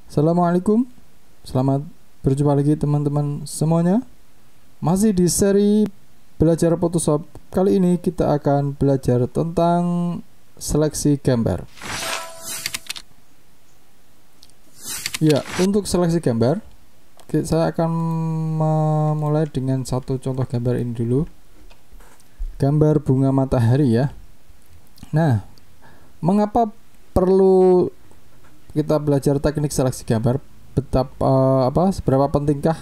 Assalamualaikum, selamat berjumpa lagi teman-teman semuanya. Masih di seri belajar Photoshop. Kali ini kita akan belajar tentang seleksi gambar. Ya, untuk seleksi gambar, saya akan memulai dengan satu contoh gambar ini dulu. Gambar bunga matahari ya. Nah, mengapa perlu kita belajar teknik seleksi gambar? Seberapa pentingkah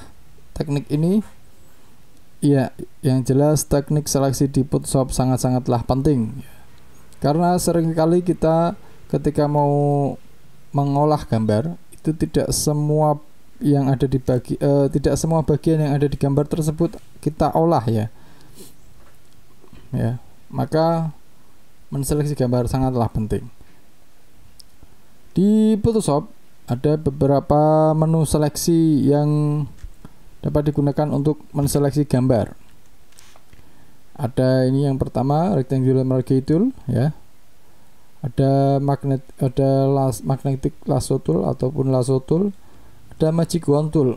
teknik ini? Ya, yang jelas teknik seleksi di Photoshop sangat-sangatlah penting. Karena seringkali kita ketika mau mengolah gambar itu tidak semua bagian yang ada di gambar tersebut kita olah ya. Ya, maka menseleksi gambar sangatlah penting. Di Photoshop ada beberapa menu seleksi yang dapat digunakan untuk menseleksi gambar. Ada ini yang pertama, rectangular marquee tool ya. Ada magnetic lasso tool ataupun lasso tool. Ada magic wand tool.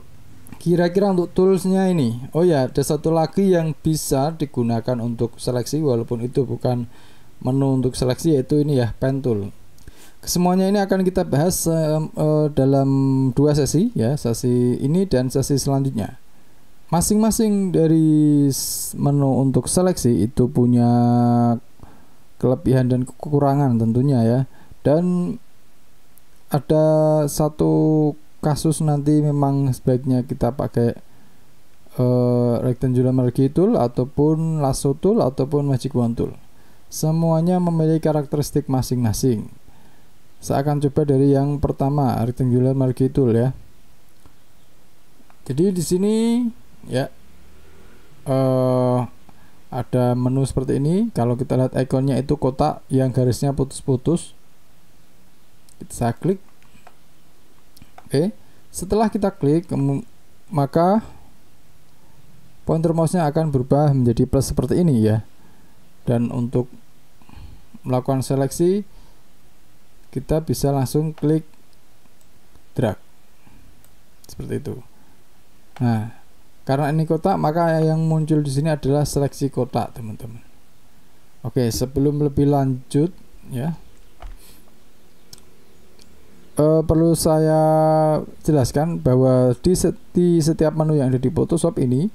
Kira-kira untuk toolsnya ini, oh ya, ada satu lagi yang bisa digunakan untuk seleksi walaupun itu bukan menu untuk seleksi, yaitu ini ya, pen tool. Semuanya ini akan kita bahas dalam dua sesi ya, sesi ini dan sesi selanjutnya. Masing-masing dari menu untuk seleksi itu punya kelebihan dan kekurangan tentunya ya. Dan ada satu kasus nanti memang sebaiknya kita pakai rectangular marquee tool ataupun lasso tool ataupun magic wand tool. Semuanya memiliki karakteristik masing-masing. Saya akan coba dari yang pertama, rectangular marquee tool ya. Jadi di sini ya ada menu seperti ini. Kalau kita lihat ikonnya itu kotak yang garisnya putus-putus. Kita klik. Oke. Setelah kita klik, maka pointer mouse-nya akan berubah menjadi plus seperti ini ya. Dan untuk melakukan seleksi, kita bisa langsung klik drag seperti itu. Nah, karena ini kotak, maka yang muncul di sini adalah seleksi kotak, teman-teman. Oke, sebelum lebih lanjut ya, perlu saya jelaskan bahwa di setiap menu yang ada di Photoshop ini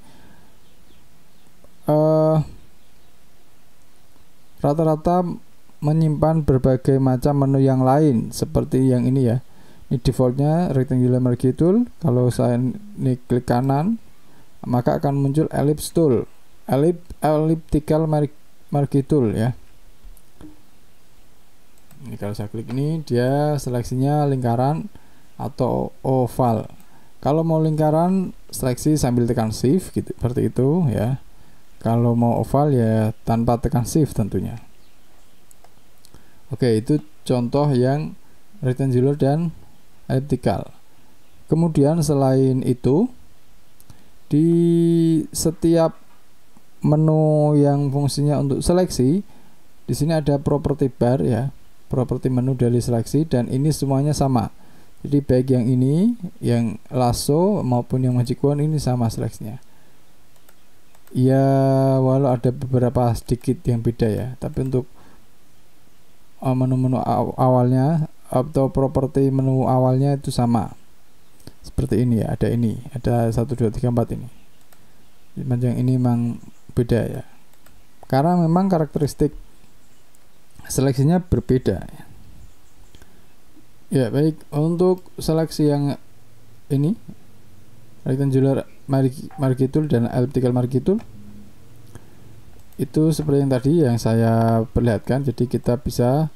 rata-rata menyimpan berbagai macam menu yang lain seperti yang ini ya. Ini defaultnya rectangular marquee tool. Kalau saya ini klik kanan, maka akan muncul ellipse tool, elliptical marquee tool ya. Ini kalau saya klik ini, dia seleksinya lingkaran atau oval. Kalau mau lingkaran, seleksi sambil tekan shift gitu, seperti itu ya. Kalau mau oval ya tanpa tekan shift tentunya. Oke, itu contoh yang rectangular dan elliptical. Kemudian selain itu, di setiap menu yang fungsinya untuk seleksi, di sini ada property bar ya, property menu dari seleksi, dan ini semuanya sama. Jadi baik yang ini, yang lasso maupun yang magic wand ini sama seleksinya. Ya, walau ada beberapa sedikit yang beda ya, tapi untuk menu-menu awalnya atau properti menu awalnya itu sama seperti ini ya. Ada 1, 2, 3, 4 ini. Yang ini memang beda ya, karena memang karakteristik seleksinya berbeda ya. Ya baik, untuk seleksi yang ini rectangular marquee tool dan elliptical marquee tool itu seperti yang tadi yang saya perlihatkan. Jadi kita bisa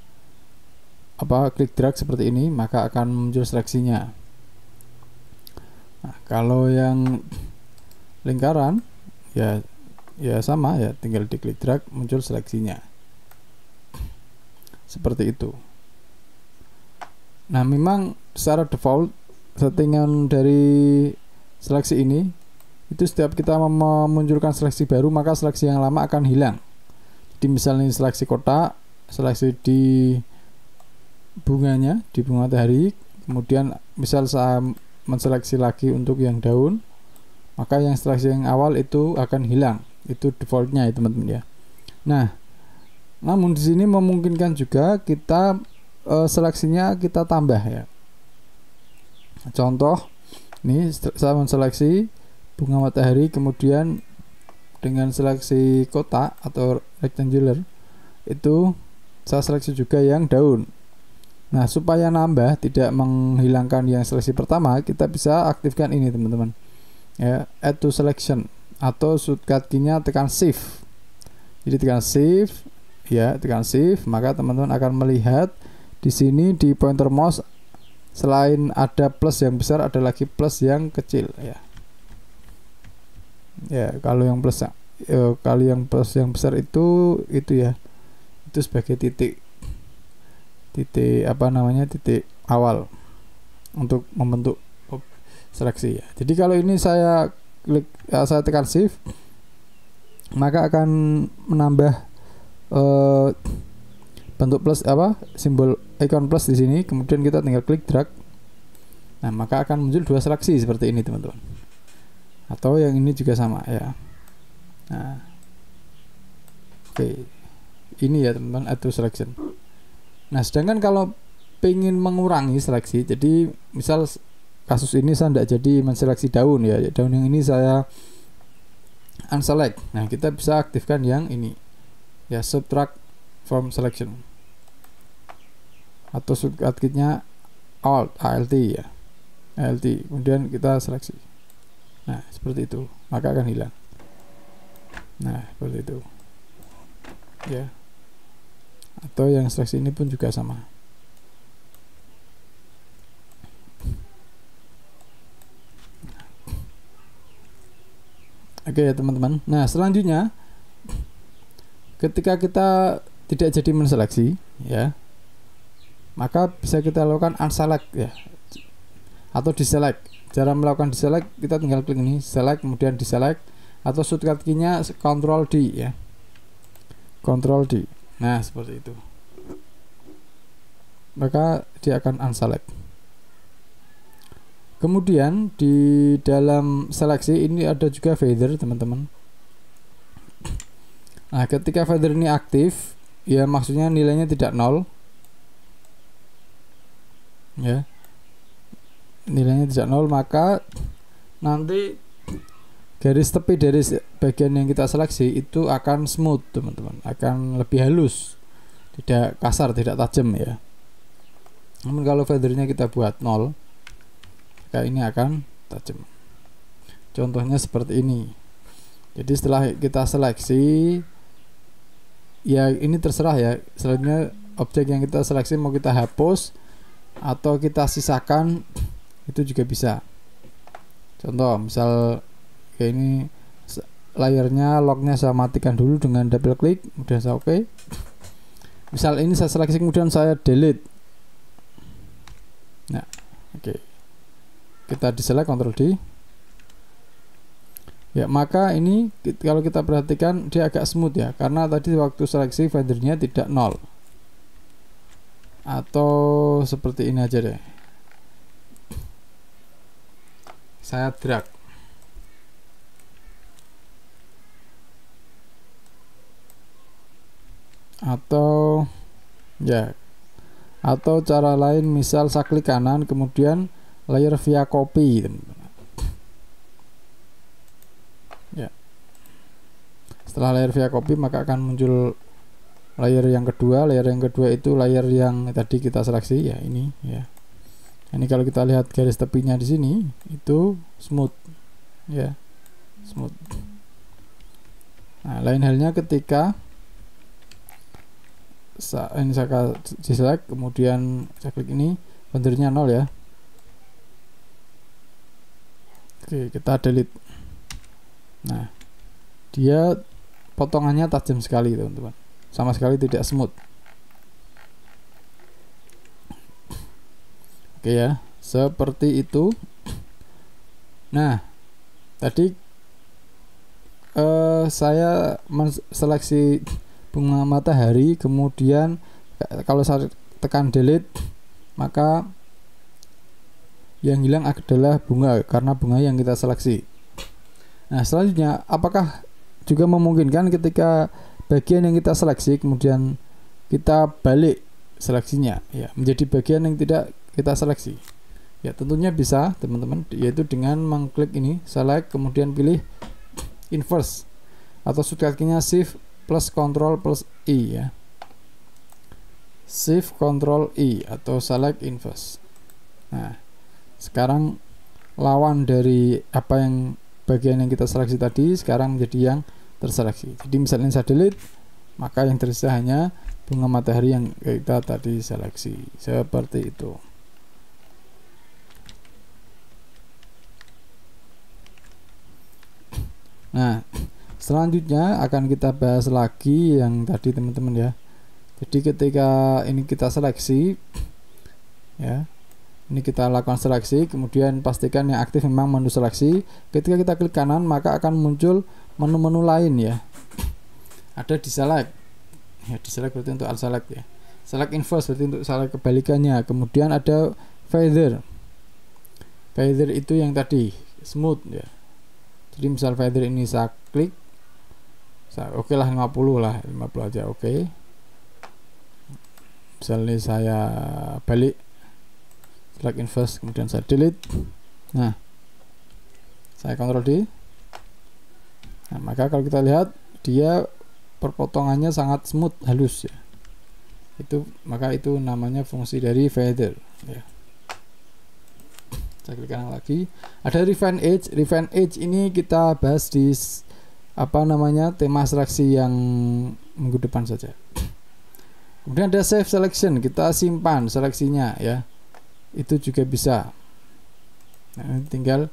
klik drag seperti ini, maka akan muncul seleksinya. Nah, kalau yang lingkaran ya sama ya, tinggal diklik drag muncul seleksinya seperti itu. Nah, memang secara default settingan dari seleksi ini itu setiap kita memunculkan seleksi baru, maka seleksi yang lama akan hilang. Jadi misalnya seleksi kotak, seleksi di bunganya, di bunga matahari, kemudian misal saya menseleksi lagi untuk yang daun, maka yang seleksi yang awal itu akan hilang. Itu defaultnya ya teman-teman ya. Nah, namun di sini memungkinkan juga kita seleksinya kita tambah ya. Contoh, ini saya menseleksi bunga matahari, kemudian dengan seleksi kotak atau rectangular itu saya seleksi juga yang daun. Nah, supaya nambah tidak menghilangkan yang seleksi pertama, kita bisa aktifkan ini teman-teman ya, add to selection, atau shortcut key-nya tekan shift. Jadi tekan shift ya, tekan shift, maka teman-teman akan melihat di sini di pointer mouse selain ada plus yang besar ada lagi plus yang kecil ya. Ya, kalau yang plus yang besar itu ya, itu sebagai titik awal untuk membentuk seleksi ya. Jadi kalau ini saya tekan shift, maka akan menambah bentuk plus simbol icon plus di sini, kemudian kita tinggal klik drag. Nah, maka akan muncul dua seleksi seperti ini teman-teman. Atau yang ini juga sama ya. Nah, oke. Ini ya teman-teman, add to selection. Nah, sedangkan kalau pengen mengurangi seleksi, jadi misal kasus ini saya tidak jadi menseleksi daun ya, daun yang ini saya unselect. Nah, kita bisa aktifkan yang ini ya, subtract from selection, atau shortcut key-nya alt ya, alt, kemudian kita seleksi. Nah, seperti itu, maka akan hilang. Nah, seperti itu ya. Atau yang seleksi ini pun juga sama. Oke ya teman-teman. Nah, selanjutnya ketika kita tidak jadi menseleksi ya, maka bisa kita lakukan unselect ya, atau deselect. Cara melakukan deselect, kita tinggal klik ini select, kemudian deselect, atau shortcut key-nya Ctrl D ya, Ctrl D. Nah, seperti itu, maka dia akan unselect. Kemudian di dalam seleksi ini ada juga feather teman-teman. Nah, ketika feather ini aktif ya, maksudnya nilainya tidak 0 ya, nilainya tidak 0, maka nanti garis tepi dari bagian yang kita seleksi itu akan smooth teman-teman, akan lebih halus, tidak kasar, tidak tajam ya. Namun kalau feathernya kita buat 0, maka ini akan tajam. Contohnya seperti ini. Jadi setelah kita seleksi ya, ini terserah ya, selanjutnya objek yang kita seleksi mau kita hapus atau kita sisakan, itu juga bisa. Contoh misal kayak ini, layarnya lognya saya matikan dulu dengan double klik, kemudian saya oke. Misal ini saya seleksi kemudian saya delete. Nah, oke. Kita deselect, Ctrl D. Ya, maka ini kalau kita perhatikan dia agak smooth ya, karena tadi waktu seleksi feathernya tidak 0. Atau seperti ini aja deh. Saya drag. Atau ya, atau cara lain misal saya klik kanan kemudian layer via copy teman-teman. Ya, setelah layer via copy maka akan muncul layer yang kedua. Layer yang kedua itu layer yang tadi kita seleksi ya, ini ya. Ini kalau kita lihat garis tepinya di sini itu smooth ya, smooth. Nah, lain halnya ketika ini saya deselect kemudian saya klik ini, bendernya 0 ya. Oke, kita delete. Nah, dia potongannya tajam sekali teman-teman, sama sekali tidak smooth. Oke ya, seperti itu. Nah, tadi saya menseleksi bunga matahari, kemudian kalau saya tekan delete maka yang hilang adalah bunga karena bunga yang kita seleksi. Nah, selanjutnya apakah juga memungkinkan ketika bagian yang kita seleksi kemudian kita balik seleksinya ya menjadi bagian yang tidak kita seleksi? Ya, tentunya bisa teman-teman, yaitu dengan mengklik ini select kemudian pilih inverse atau shortcut-nya shift plus control plus I ya. Shift control I atau select inverse. Nah, sekarang lawan dari apa yang bagian yang kita seleksi tadi sekarang menjadi yang terseleksi. Jadi misalnya saya delete, maka yang tersisa hanya bunga matahari yang kita tadi seleksi. Seperti itu. Nah, selanjutnya akan kita bahas lagi yang tadi teman-teman ya. Jadi ketika ini kita seleksi ya, ini kita lakukan seleksi, kemudian pastikan yang aktif memang menu seleksi. Ketika kita klik kanan maka akan muncul menu-menu lain ya. Ada di select ya, di select berarti untuk select ya, select inverse berarti untuk select kebalikannya. Kemudian ada feather itu yang tadi smooth ya. Jadi misal feather ini saya klik, oke lah 50 aja oke. Misalnya saya balik select inverse kemudian saya delete. Nah, saya Ctrl D. Nah, maka kalau kita lihat dia perpotongannya sangat smooth, halus ya. Maka itu namanya fungsi dari feather ya. Saya klik kanan lagi. Ada refine edge. Refine edge ini kita bahas di tema seleksi yang minggu depan saja. Kemudian ada save selection, kita simpan seleksinya ya. Itu juga bisa. Nah, tinggal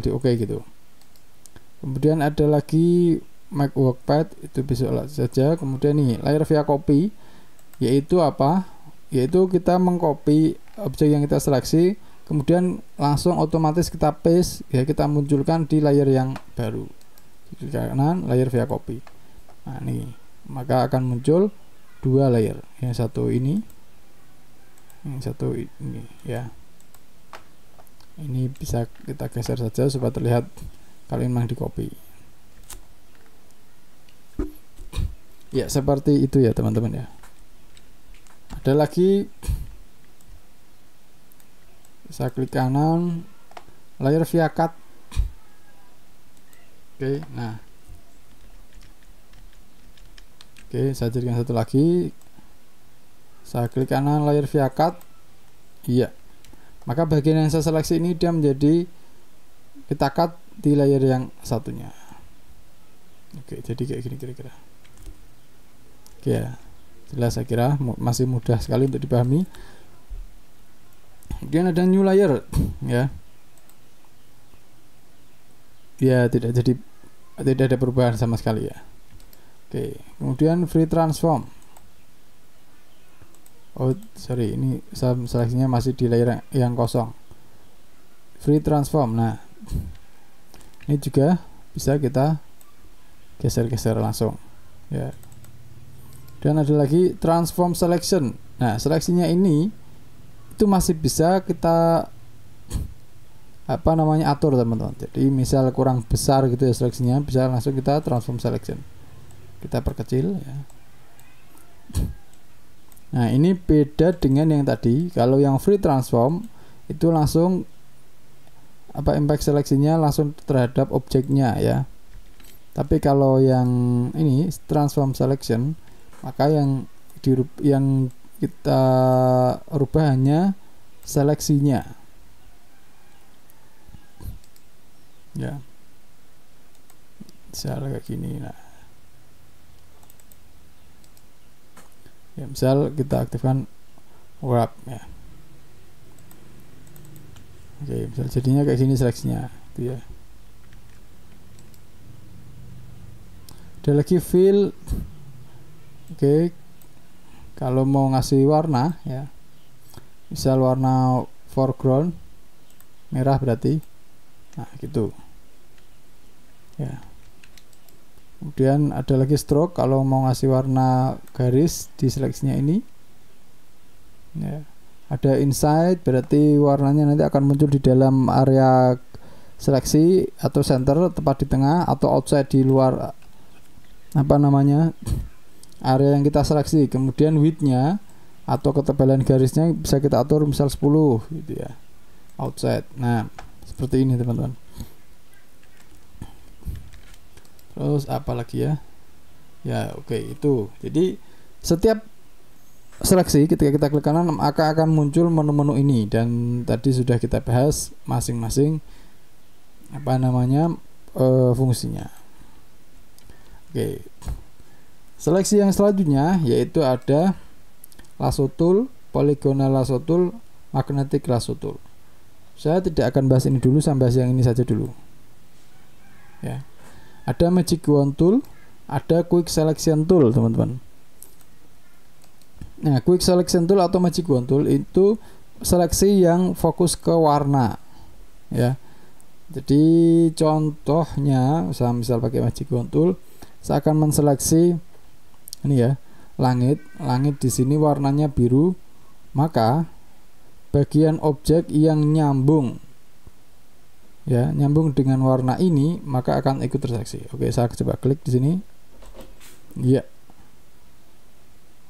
di OK gitu. Kemudian ada lagi make workpath, itu bisa saja. Kemudian nih layer via copy, yaitu apa? Yaitu kita mengcopy objek yang kita seleksi kemudian langsung otomatis kita paste ya, kita munculkan di layer yang baru. Di kanan layer via copy. Nah, nih maka akan muncul dua layer, yang satu ini, yang satu ini ya. Ini bisa kita geser saja supaya terlihat kalau memang di copy ya. Seperti itu ya teman-teman ya. Ada lagi, saya klik kanan layer via cut. Oke, nah saya jadikan satu lagi, saya klik kanan layer via cut. Iya, maka bagian yang saya seleksi ini dia menjadi kita cut di layer yang satunya. Oke, jadi kayak gini kira-kira. Oke ya, jelas saya kira masih mudah sekali untuk dipahami. Kemudian ada new layer ya. Ya, tidak ada perubahan sama sekali ya. Oke, kemudian free transform. Oh sorry, ini seleksinya masih di layer yang kosong. Free transform. Nah, ini juga bisa kita geser-geser langsung ya. Dan ada lagi transform selection. Nah, seleksinya ini itu masih bisa kita atur teman-teman. Jadi misal kurang besar gitu ya seleksinya, bisa langsung kita transform selection, kita perkecil ya. Nah, ini beda dengan yang tadi. Kalau yang free transform itu langsung impact seleksinya langsung terhadap objeknya ya. Tapi kalau yang ini transform selection, maka yang kita rubah hanya seleksinya ya. Misal kayak gini. Nah ya, misal kita aktifkan wrap ya. Oke, misal jadinya kayak gini seleksinya gitu ya. Ada lagi fill. Oke, kalau mau ngasih warna ya, misal warna foreground merah berarti, nah gitu ya. Kemudian ada lagi stroke, kalau mau ngasih warna garis di seleksinya ini ya. Ada inside, berarti warnanya nanti akan muncul di dalam area seleksi, atau center tepat di tengah, atau outside di luar apa namanya area yang kita seleksi. Kemudian width-nya atau ketebalan garisnya bisa kita atur misal 10 gitu ya, outside. Nah seperti ini teman-teman. Terus apa lagi ya? Ya oke, itu. Jadi setiap seleksi ketika kita klik kanan maka akan muncul menu-menu ini, dan tadi sudah kita bahas masing-masing apa namanya fungsinya. Oke. Seleksi yang selanjutnya yaitu ada lasso tool, polygonal lasso tool, magnetic lasso tool. Saya tidak akan bahas ini dulu, saya bahas yang ini saja dulu. Ya. Ada magic wand tool, ada quick selection tool, teman-teman. Nah, quick selection tool atau magic wand tool itu seleksi yang fokus ke warna, ya. Jadi contohnya, saya misal pakai magic wand tool, saya akan menseleksi ini ya, langit di sini warnanya biru, maka bagian objek yang nyambung dengan warna ini maka akan ikut terseleksi. Oke, saya coba klik di sini. Ya.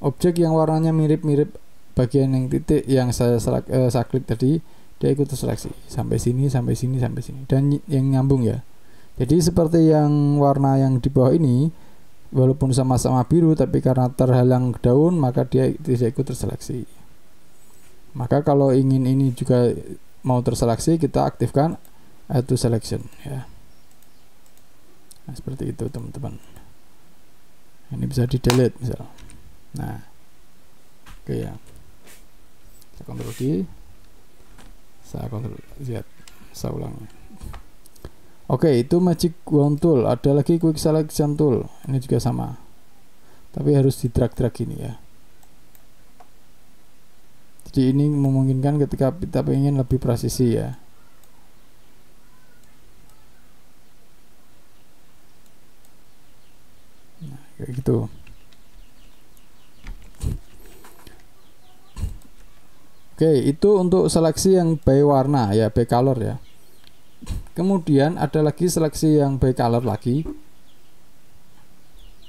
Objek yang warnanya mirip-mirip bagian yang titik yang saya klik tadi, dia ikut terseleksi sampai sini, dan yang nyambung ya. Jadi seperti yang warna yang di bawah ini, walaupun sama-sama biru tapi karena terhalang daun maka dia tidak ikut terseleksi. Maka kalau ingin ini juga mau terseleksi, kita aktifkan auto selection ya. Nah, seperti itu teman-teman. Ini bisa di delete misal. Nah oke ya, saya kontrol D, saya kontrol Z, saya ulangi. Oke, itu magic wand tool. Ada lagi quick selection tool, ini juga sama, tapi harus di drag ini ya. Jadi ini memungkinkan ketika kita ingin lebih presisi ya. Nah, kayak gitu. Oke, itu untuk seleksi yang by warna ya, by color ya. Kemudian ada lagi seleksi yang by color lagi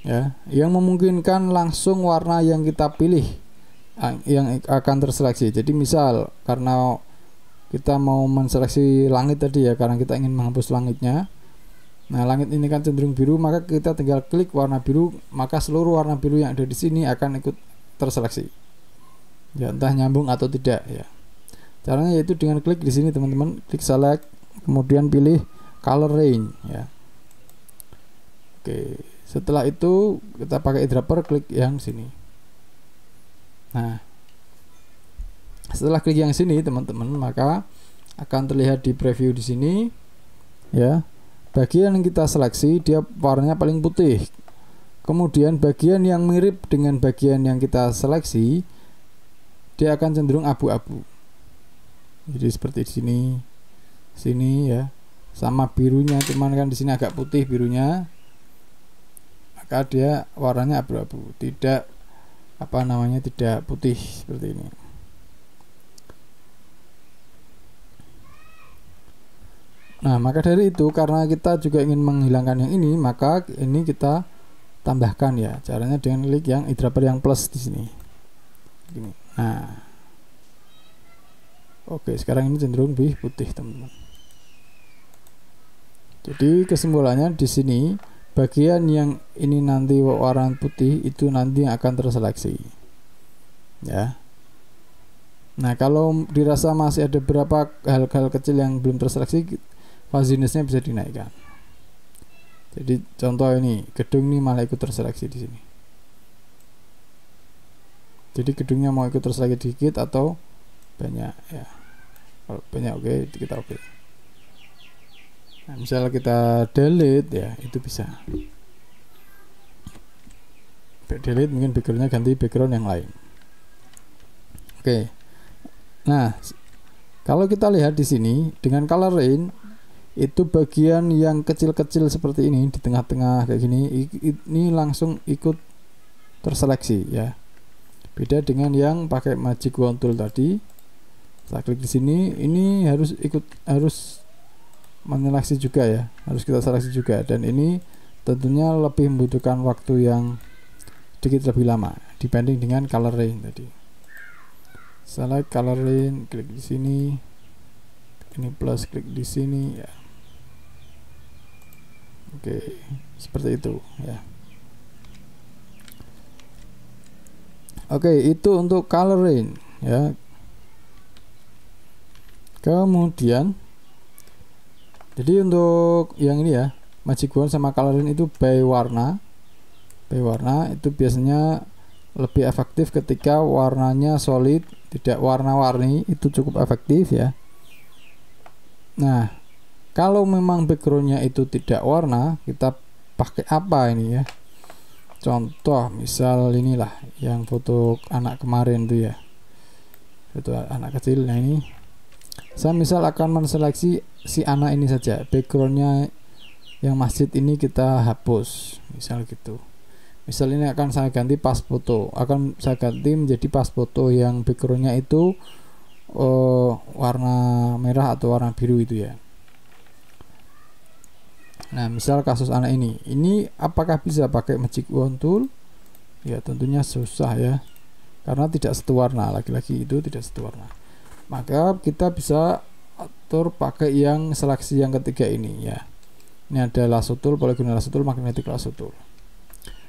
ya, yang memungkinkan langsung warna yang kita pilih yang akan terseleksi. Jadi misal karena kita mau menseleksi langit tadi ya, karena kita ingin menghapus langitnya. Nah, langit ini kan cenderung biru, maka kita tinggal klik warna biru, maka seluruh warna biru yang ada di sini akan ikut terseleksi. Ya, entah nyambung atau tidak ya. Caranya yaitu dengan klik di sini teman-teman, klik select, kemudian pilih color range ya. Oke, setelah itu kita pakai eyedropper, klik yang sini. Nah, setelah klik yang sini teman-teman, maka akan terlihat di preview di sini ya. Bagian yang kita seleksi dia warnanya paling putih. Kemudian bagian yang mirip dengan bagian yang kita seleksi dia akan cenderung abu-abu. Jadi seperti di sini ya, sama birunya, cuman kan di sini agak putih birunya, maka dia warnanya abu-abu, tidak tidak putih seperti ini. Nah, maka dari itu karena kita juga ingin menghilangkan yang ini, maka ini kita tambahkan ya. Caranya dengan klik yang eyedropper yang plus di sini. Gini. Nah, oke, sekarang ini cenderung lebih putih teman-teman. Jadi kesimpulannya di sini bagian yang ini nanti warna putih itu nanti akan terseleksi ya. Nah, kalau dirasa masih ada beberapa hal-hal kecil yang belum terseleksi, fuzziness-nya bisa dinaikkan. Jadi contoh ini gedung ini malah ikut terseleksi di sini. Jadi gedungnya mau ikut terseleksi dikit atau banyak ya. Kalau banyak oke, kita oke. Nah, misalnya kita delete ya, itu bisa. Delete mungkin backgroundnya ganti background yang lain. Oke. Nah, kalau kita lihat di sini dengan color range itu bagian yang kecil-kecil seperti ini di tengah-tengah kayak gini, ini langsung ikut terseleksi ya. Beda dengan yang pakai magic wand tool tadi Saya klik di sini, ini harus menyeleksi juga ya, harus kita seleksi juga, dan ini tentunya lebih membutuhkan waktu yang sedikit lebih lama dibanding dengan color range tadi. Select color range, klik di sini, ini plus, klik di sini ya. Oke, seperti itu ya. Oke, itu untuk color range ya. Kemudian jadi untuk yang ini ya, magic wand sama color range itu by warna. By warna itu biasanya lebih efektif ketika warnanya solid, tidak warna-warni, itu cukup efektif ya. Nah, kalau memang backgroundnya itu tidak warna, kita pakai apa ini ya? Contoh misal inilah yang foto anak kemarin tuh ya, foto anak kecil. Nah ini saya misal akan menseleksi si anak ini saja, backgroundnya yang masjid ini kita hapus misal gitu. Misal ini akan saya ganti pas foto, akan saya ganti menjadi pas foto yang backgroundnya itu warna merah atau warna biru itu ya. Nah misal kasus anak ini apakah bisa pakai magic wand tool? Ya tentunya susah ya, karena tidak satu warna, lagi-lagi itu tidak satu warna. Maka kita bisa atur pakai yang seleksi yang ketiga ini ya. Ini ada lasso tool, polygonal lasso tool, magnetic lasso tool.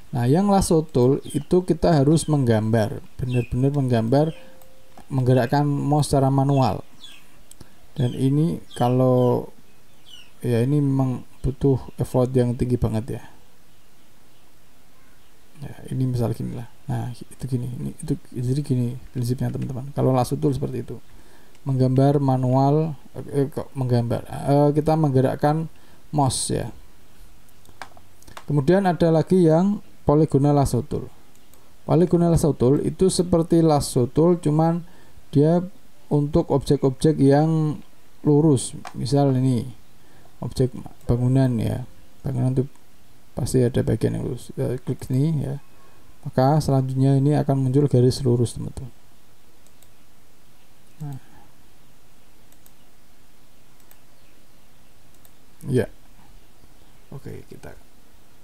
Nah yang lasso tool itu kita harus menggambar, benar-benar menggambar, menggerakkan mouse secara manual. Dan ini kalau ya ini memang butuh effort yang tinggi banget ya. Ya ini misal gini lah. Nah itu gini, itu jadi gini prinsipnya teman-teman. Kalau lasso tool seperti itu, menggambar manual, kita menggerakkan mouse ya. Kemudian ada lagi yang polygonal lasso tool. Polygonal lasso tool itu seperti lasso tool, cuman dia untuk objek-objek yang lurus. Misal ini objek bangunan ya, bangunan itu pasti ada bagian yang lurus. Kita klik sini ya, maka selanjutnya ini akan muncul garis lurus teman-teman. Nah. Ya, oke, kita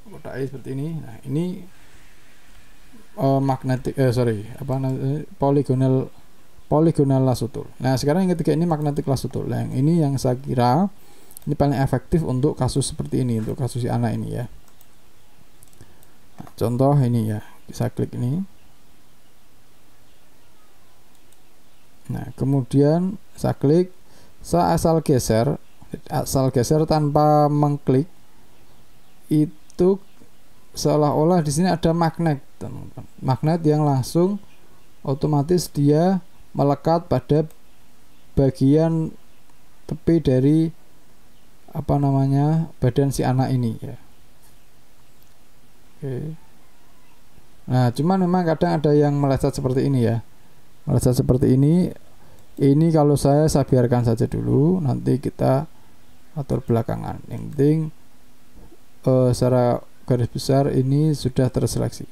kotai seperti ini. Nah ini magnetic polygonal lasso tool. Nah sekarang yang ketiga ini magnetic lasso tool. Nah, yang ini yang saya kira ini paling efektif untuk kasus seperti ini, untuk kasus si anak ini ya. Nah, contoh ini ya, bisa klik ini. Nah kemudian saya klik, saya asal geser tanpa mengklik, itu seolah-olah di sini ada magnet, teman-teman. Magnet yang langsung otomatis dia melekat pada bagian tepi dari badan si anak ini ya. Oke. Nah cuman memang kadang ada yang meleset seperti ini ya, meleset seperti ini. Ini kalau saya biarkan saja dulu, nanti kita atur belakangan. Yang penting secara garis besar ini sudah terseleksi.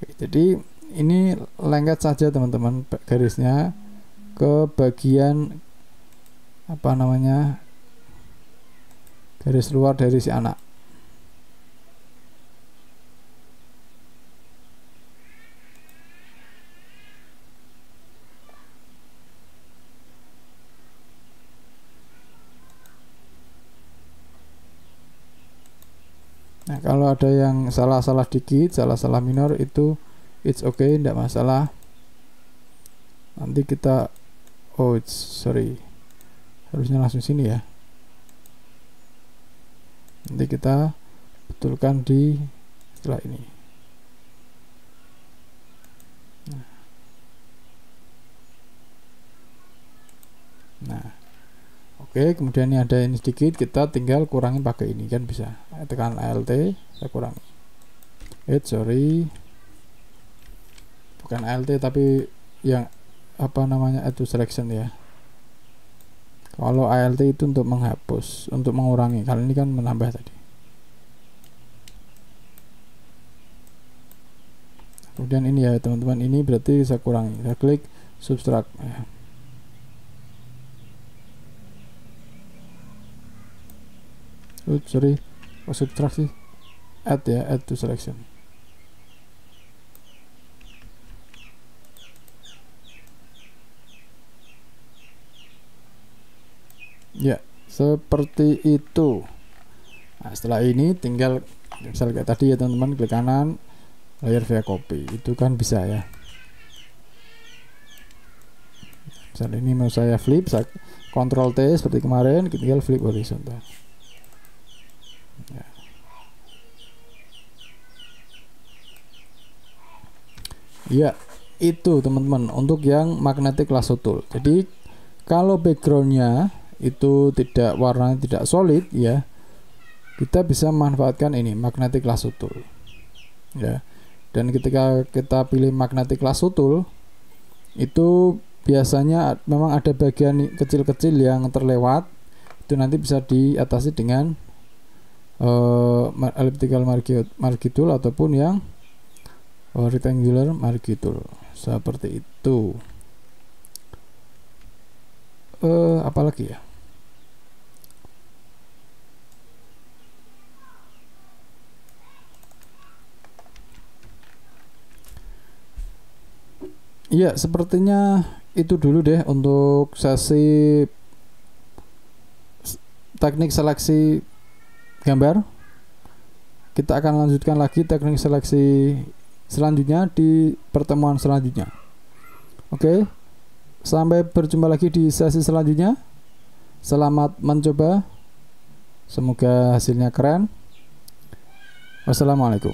Oke, jadi ini lengket saja teman-teman garisnya ke bagian garis luar dari si anak. Nah kalau ada yang salah-salah dikit, salah-salah minor, itu it's okay, tidak masalah. Nanti kita harusnya langsung sini ya. Nanti kita betulkan di setelah ini. Nah oke, kemudian ini ada ini sedikit, kita tinggal kurangi pakai ini kan bisa. Tekan Alt, saya kurangi. Bukan Alt tapi yang itu selection ya. Kalau Alt itu untuk menghapus, untuk mengurangi. Kalau ini kan menambah tadi. Kemudian ini ya teman-teman, ini berarti saya kurangi. Saya klik subtract ya. sorry, subtraksi, add ya, add to selection. Ya, seperti itu. Nah, setelah ini tinggal misal kayak tadi ya teman-teman, klik kanan, layer via copy, itu kan bisa ya. Misal ini mau saya flip, saya Ctrl T seperti kemarin, tinggal flip horizontal. Ya. Ya, itu teman-teman untuk yang magnetic lasso tool. Jadi kalau backgroundnya itu tidak warnanya tidak solid ya, kita bisa memanfaatkan ini magnetic lasso tool ya. Dan ketika kita pilih magnetic lasso tool itu biasanya memang ada bagian kecil-kecil yang terlewat, itu nanti bisa diatasi dengan elliptical marquee tool ataupun yang rectangular marquee tool seperti itu. Apalagi ya, iya sepertinya itu dulu deh untuk sesi teknik seleksi gambar. Kita akan lanjutkan lagi teknik seleksi selanjutnya di pertemuan selanjutnya. Oke, sampai berjumpa lagi di sesi selanjutnya. Selamat mencoba, semoga hasilnya keren. Wassalamualaikum.